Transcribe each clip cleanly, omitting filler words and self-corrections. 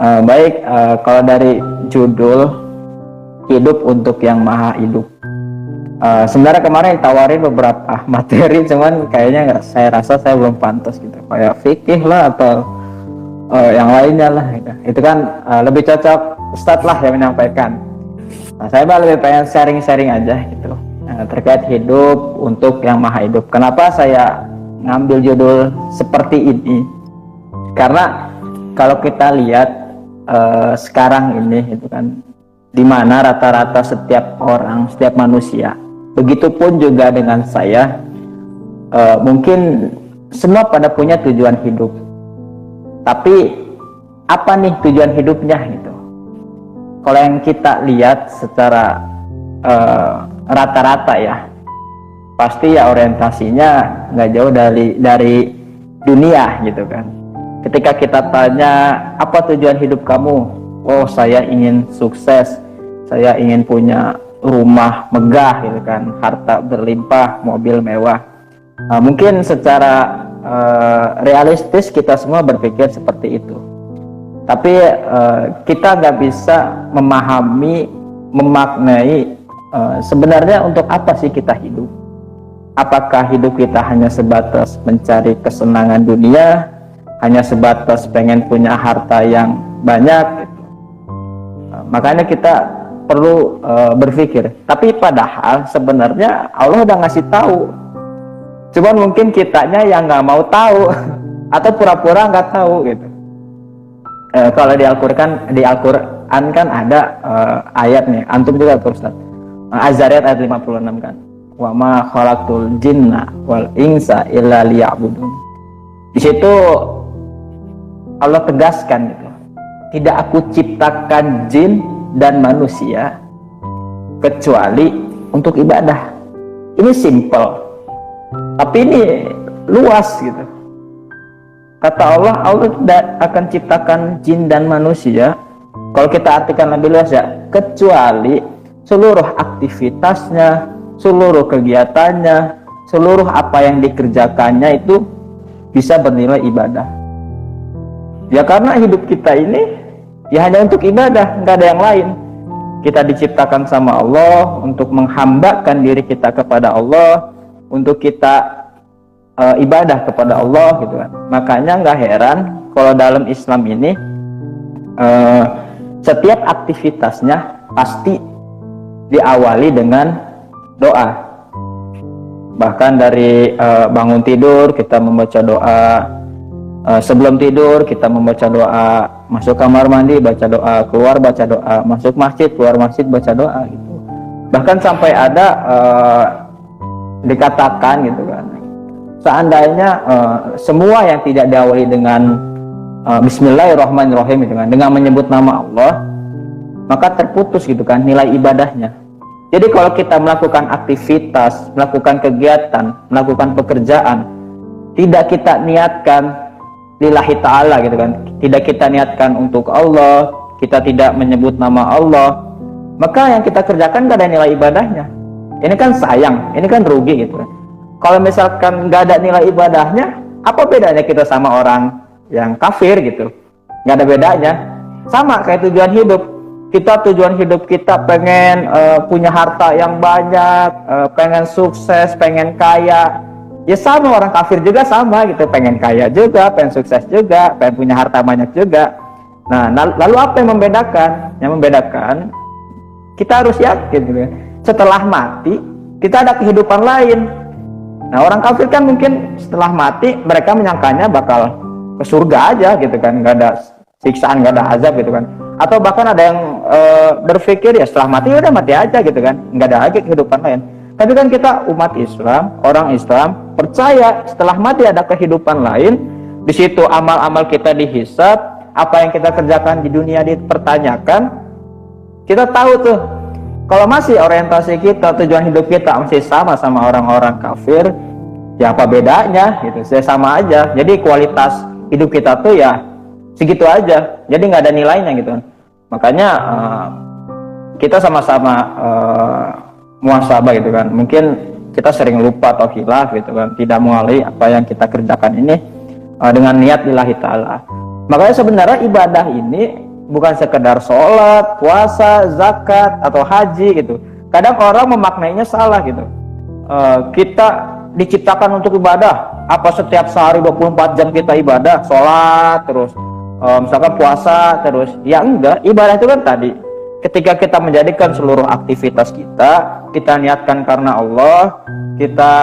Baik, kalau dari judul hidup untuk yang maha hidup, sebenarnya kemarin tawarin beberapa materi, cuman kayaknya saya rasa saya belum pantas gitu, kayak fikih lah atau yang lainnya lah gitu. Itu kan lebih cocok Ustadz lah yang menyampaikan. Nah, saya lebih pengen sharing-sharing aja gitu terkait hidup untuk yang maha hidup. Kenapa saya ngambil judul seperti ini? Karena kalau kita lihat sekarang ini itu kan, dimana rata-rata setiap orang, setiap manusia, begitupun juga dengan saya, mungkin semua pada punya tujuan hidup. Tapi apa nih tujuan hidupnya gitu? Kalau yang kita lihat secara rata-rata ya, pasti ya orientasinya nggak jauh dari dunia gitu kan. Ketika kita tanya apa tujuan hidup kamu, oh saya ingin sukses, saya ingin punya rumah megah gitu kan, harta berlimpah, mobil mewah. Mungkin secara realistis kita semua berpikir seperti itu. Tapi kita nggak bisa memahami, memaknai sebenarnya untuk apa sih kita hidup. Apakah hidup kita hanya sebatas mencari kesenangan dunia, hanya sebatas pengen punya harta yang banyak gitu. Makanya kita perlu berpikir. Tapi padahal sebenarnya Allah udah ngasih tahu, cuman mungkin kitanya yang nggak mau tahu atau pura-pura nggak tahu gitu. Kalau di Al-Quran kan ada ayat nih, antum juga tuh Ustaz, Az-Zariyat ayat 56 kan, wa ma khalaqtul jinna wal insa illa liya'budun. Di situ Allah tegaskan gitu, tidak aku ciptakan jin dan manusia kecuali untuk ibadah. Ini simple, tapi ini luas gitu. Kata Allah tidak akan ciptakan jin dan manusia, kalau kita artikan lebih luas ya, kecuali seluruh aktivitasnya, seluruh kegiatannya, seluruh apa yang dikerjakannya itu bisa bernilai ibadah. Ya karena hidup kita ini ya hanya untuk ibadah, nggak ada yang lain. Kita diciptakan sama Allah untuk menghambakan diri kita kepada Allah, untuk kita ibadah kepada Allah gitu kan. Makanya nggak heran kalau dalam Islam ini setiap aktivitasnya pasti diawali dengan doa. Bahkan dari bangun tidur kita membaca doa, sebelum tidur kita membaca doa, masuk kamar mandi baca doa, keluar baca doa, masuk masjid, keluar masjid baca doa gitu. Bahkan sampai ada dikatakan gitu kan, seandainya semua yang tidak diawali dengan Bismillahirrahmanirrahim gitu kan, dengan menyebut nama Allah, maka terputus gitu kan nilai ibadahnya. Jadi kalau kita melakukan aktivitas, melakukan kegiatan, melakukan pekerjaan, tidak kita niatkan lillahi ta'ala gitu kan, tidak kita niatkan untuk Allah, kita tidak menyebut nama Allah, maka yang kita kerjakan gak ada nilai ibadahnya. Ini kan sayang, ini kan rugi gitu kan. Kalau misalkan gak ada nilai ibadahnya, apa bedanya kita sama orang yang kafir gitu? Gak ada bedanya. Sama kayak tujuan hidup. Tujuan hidup kita pengen punya harta yang banyak, pengen sukses, pengen kaya. Ya sama, orang kafir juga sama gitu, pengen kaya juga, pengen sukses juga, pengen punya harta banyak juga. Nah, lalu apa yang membedakan? Yang membedakan, kita harus yakin gitu ya, setelah mati kita ada kehidupan lain. Nah, orang kafir kan mungkin setelah mati mereka menyangkanya bakal ke surga aja gitu kan, nggak ada siksaan, nggak ada azab gitu kan. Atau bahkan ada yang berpikir ya setelah mati udah mati aja gitu kan, nggak ada lagi kehidupan lain. Tapi kan kita umat Islam, orang Islam percaya setelah mati ada kehidupan lain. Di situ amal-amal kita dihisab, apa yang kita kerjakan di dunia dipertanyakan. Kita tahu tuh, kalau masih orientasi kita, tujuan hidup kita masih sama orang-orang kafir, ya apa bedanya gitu, saya sama aja. Jadi kualitas hidup kita tuh ya segitu aja, jadi nggak ada nilainya gitu. Makanya kita sama-sama muhasabah gitu kan. Mungkin kita sering lupa atau khilaf gitu kan, tidak mengalami apa yang kita kerjakan ini dengan niat lillahi ta'ala. Makanya sebenarnya ibadah ini bukan sekedar sholat, puasa, zakat, atau haji gitu. Kadang orang memaknainya salah gitu. Kita diciptakan untuk ibadah. Apa setiap sehari 24 jam kita ibadah, sholat terus, misalkan puasa terus? Ya enggak, ibadah itu kan tadi ketika kita menjadikan seluruh aktivitas kita niatkan karena Allah, kita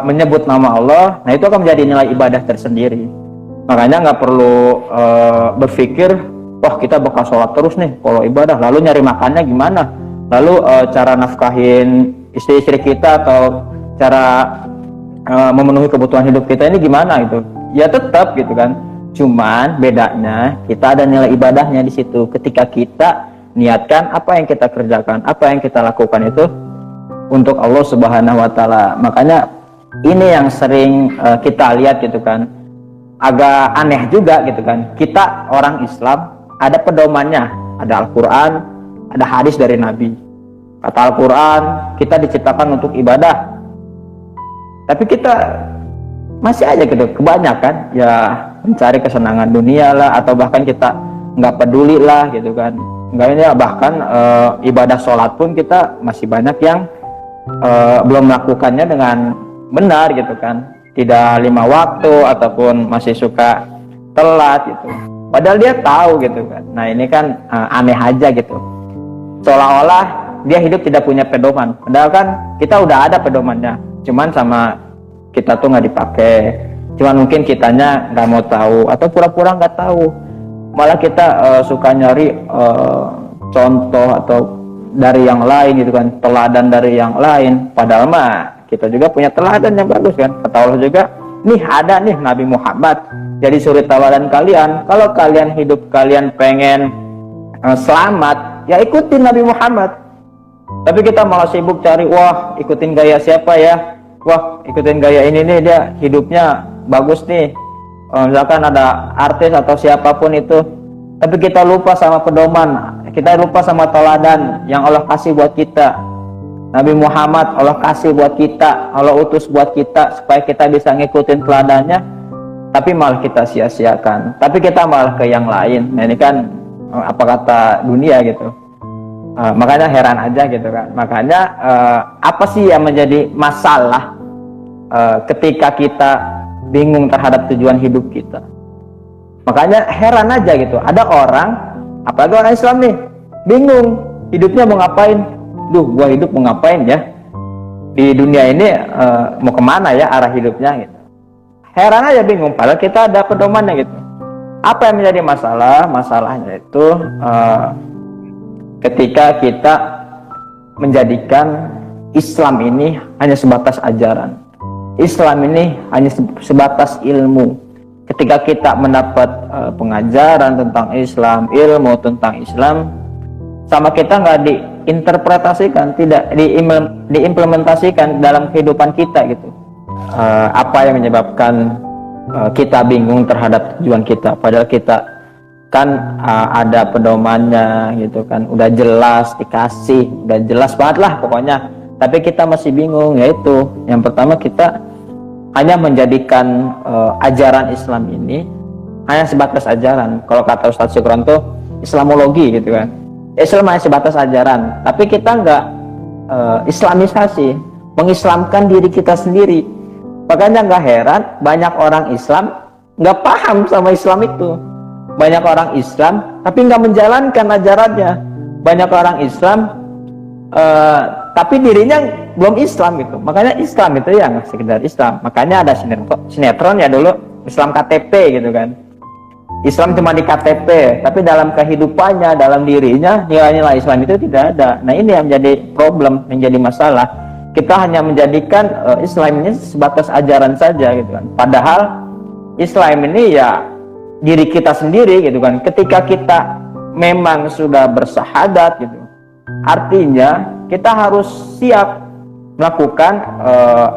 menyebut nama Allah, nah itu akan menjadi nilai ibadah tersendiri. Makanya nggak perlu berpikir, wah kita bakal sholat terus nih kalau ibadah, lalu nyari makannya gimana, lalu cara nafkahin istri-istri kita atau cara memenuhi kebutuhan hidup kita ini gimana gitu. Ya tetap gitu kan, cuman bedanya kita ada nilai ibadahnya di situ ketika kita niatkan apa yang kita kerjakan, apa yang kita lakukan itu untuk Allah Subhanahu wa taala. Makanya ini yang sering kita lihat gitu kan, agak aneh juga gitu kan. Kita orang Islam ada pedomannya, ada Al-Qur'an, ada hadis dari Nabi. Kata Al-Qur'an, kita diciptakan untuk ibadah. Tapi kita masih aja gitu, kebanyakan ya mencari kesenangan dunia lah, atau bahkan kita nggak peduli lah gitu kan. Enggaknya bahkan ibadah sholat pun kita masih banyak yang belum melakukannya dengan benar gitu kan, tidak 5 waktu ataupun masih suka telat gitu, padahal dia tahu gitu kan. Nah ini kan aneh aja gitu, seolah-olah dia hidup tidak punya pedoman, padahal kan kita udah ada pedomannya, cuman sama kita tuh nggak dipakai, cuman mungkin kitanya nggak mau tahu atau pura-pura nggak tahu, malah kita suka nyari contoh atau dari yang lain gitu kan, teladan dari yang lain, padahal mah kita juga punya teladan yang bagus kan. Kata Allah juga, nih ada nih Nabi Muhammad jadi suri teladan kalian. Kalau kalian hidup kalian pengen selamat, ya ikutin Nabi Muhammad. Tapi kita malah sibuk cari, wah ikutin gaya siapa ya, wah ikutin gaya ini nih, dia hidupnya bagus nih, misalkan ada artis atau siapapun itu, tapi kita lupa sama pedoman, kita lupa sama teladan yang Allah kasih buat kita. Nabi Muhammad Allah kasih buat kita, Allah utus buat kita supaya kita bisa ngikutin teladannya, tapi malah kita sia-siakan, tapi kita malah ke yang lain. Nah ini kan apa kata dunia gitu. Makanya heran aja gitu kan. Makanya apa sih yang menjadi masalah ketika kita bingung terhadap tujuan hidup kita? Makanya heran aja gitu, ada orang, apalagi orang Islam nih, bingung hidupnya mau ngapain. Duh, gua hidup mau ngapain ya di dunia ini, mau kemana ya arah hidupnya gitu. Heran aja, bingung, padahal kita ada pedomannya gitu. Apa yang menjadi masalah? Masalahnya itu ketika kita menjadikan Islam ini hanya sebatas ajaran, Islam ini hanya sebatas ilmu. Ketika kita mendapat pengajaran tentang Islam, ilmu tentang Islam, sama kita nggak diinterpretasikan, tidak diimplementasikan dalam kehidupan kita gitu. Apa yang menyebabkan kita bingung terhadap tujuan kita, padahal kita kan ada pedomannya gitu kan, udah jelas dikasih, udah jelas banget lah pokoknya, tapi kita masih bingung. Yaitu yang pertama, kita hanya menjadikan ajaran Islam ini hanya sebatas ajaran. Kalau kata Ustadz Syukron tuh Islamologi gitu kan, Islam hanya sebatas ajaran, tapi kita nggak Islamisasi, mengislamkan diri kita sendiri. Makanya nggak heran banyak orang Islam nggak paham sama Islam itu. Banyak orang Islam tapi nggak menjalankan ajarannya. Banyak orang Islam tapi dirinya belum Islam gitu. Makanya Islam itu ya nggak sekedar Islam. Makanya ada sinetron ya dulu, Islam KTP gitu kan. Islam cuma di KTP, tapi dalam kehidupannya, dalam dirinya, nilai-nilai Islam itu tidak ada. Nah ini yang menjadi problem, menjadi masalah. Kita hanya menjadikan Islam ini sebatas ajaran saja gitu kan. Padahal Islam ini ya diri kita sendiri gitu kan. Ketika kita memang sudah bersahadat gitu, artinya kita harus siap melakukan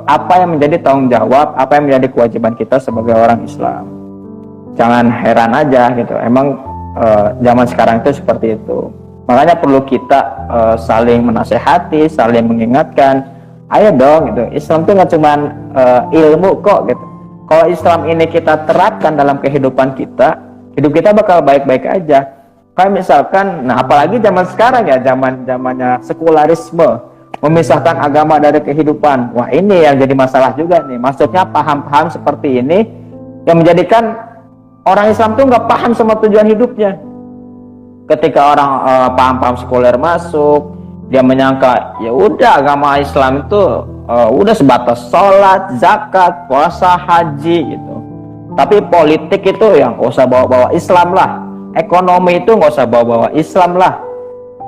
apa yang menjadi tanggung jawab, apa yang menjadi kewajiban kita sebagai orang Islam. Jangan heran aja gitu, emang zaman sekarang itu seperti itu. Makanya perlu kita saling menasehati, saling mengingatkan. Ayo dong gitu, Islam itu nggak cuma ilmu kok gitu. Kalau Islam ini kita terapkan dalam kehidupan kita hidup kita bakal baik-baik aja. Kayak misalkan, nah apalagi zaman sekarang ya, zamannya sekularisme, memisahkan agama dari kehidupan. Wah, ini yang jadi masalah juga nih. Maksudnya paham-paham seperti ini yang menjadikan orang Islam tuh nggak paham sama tujuan hidupnya. Ketika orang paham-paham sekuler masuk, dia menyangka ya udah agama Islam itu udah sebatas sholat, zakat, puasa, haji gitu. Tapi politik itu yang nggak usah bawa-bawa Islam lah. Ekonomi itu nggak usah bawa-bawa Islam lah.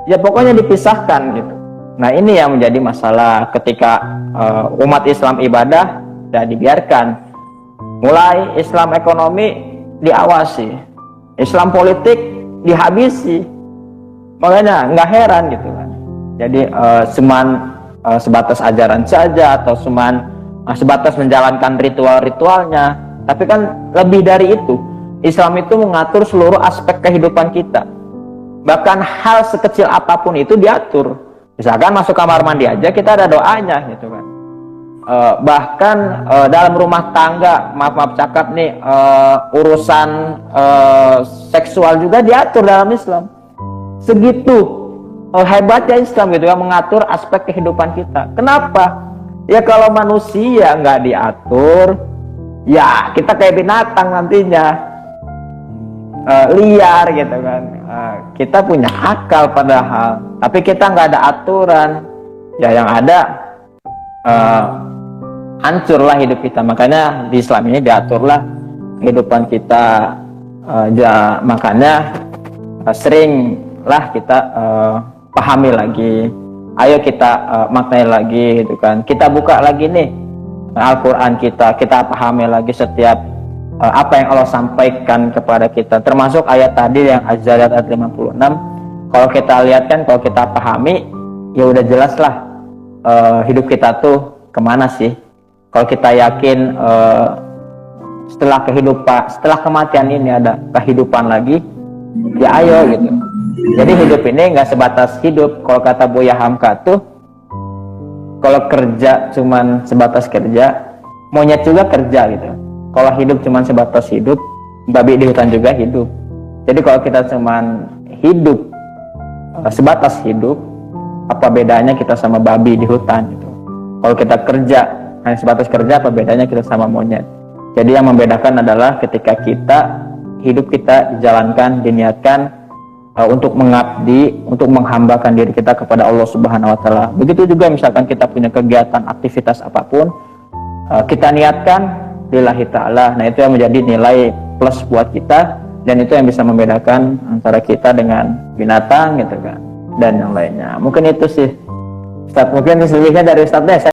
Ya pokoknya dipisahkan gitu. Nah ini yang menjadi masalah ketika umat Islam ibadah dan dibiarkan. Mulai Islam ekonomi diawasi, Islam politik dihabisi. Makanya nggak heran gitu kan. Jadi cuman sebatas ajaran saja atau cuman sebatas menjalankan ritual-ritualnya. Tapi kan lebih dari itu. Islam itu mengatur seluruh aspek kehidupan kita. Bahkan hal sekecil apapun itu diatur. Misalkan masuk kamar mandi aja kita ada doanya gitu kan. Bahkan dalam rumah tangga, maaf cakap nih, urusan seksual juga diatur dalam Islam. Segitu hebatnya Islam gitu kan, mengatur aspek kehidupan kita. Kenapa? Ya kalau manusia nggak diatur, ya kita kayak binatang nantinya, liar gitu kan. Kita punya akal padahal, tapi kita nggak ada aturan, ya yang ada hancurlah hidup kita. Makanya di Islam ini diaturlah kehidupan kita. Makanya seringlah kita pahami lagi, ayo kita maknai lagi gitu kan. Kita buka lagi nih Al-Quran kita pahami lagi setiap apa yang Allah sampaikan kepada kita, termasuk ayat tadi yang Az-Zariyat ayat 56. Kalau kita lihat kan, kalau kita pahami, ya udah jelas lah hidup kita tuh kemana sih. Kalau kita yakin setelah kematian ini ada kehidupan lagi, ya ayo gitu. Jadi hidup ini nggak sebatas hidup. Kalau kata Buya Hamka tuh, kalau kerja cuman sebatas kerja, monyet juga kerja gitu. Kalau hidup cuman sebatas hidup, babi di hutan juga hidup. Jadi kalau kita cuman hidup sebatas hidup, apa bedanya kita sama babi di hutan gitu. Kalau kita kerja hanya sebatas kerja, apa bedanya kita sama monyet. Jadi yang membedakan adalah ketika hidup kita dijalankan, diniatkan untuk mengabdi, untuk menghambakan diri kita kepada Allah Subhanahu wa taala. Begitu juga misalkan kita punya kegiatan, aktivitas apapun, kita niatkan lillahi ta'ala. Nah itu yang menjadi nilai plus buat kita, dan itu yang bisa membedakan antara kita dengan binatang gitu kan, dan yang lainnya. Mungkin itu sih Ustaz, mungkin selebihnya dari Ustaz deh.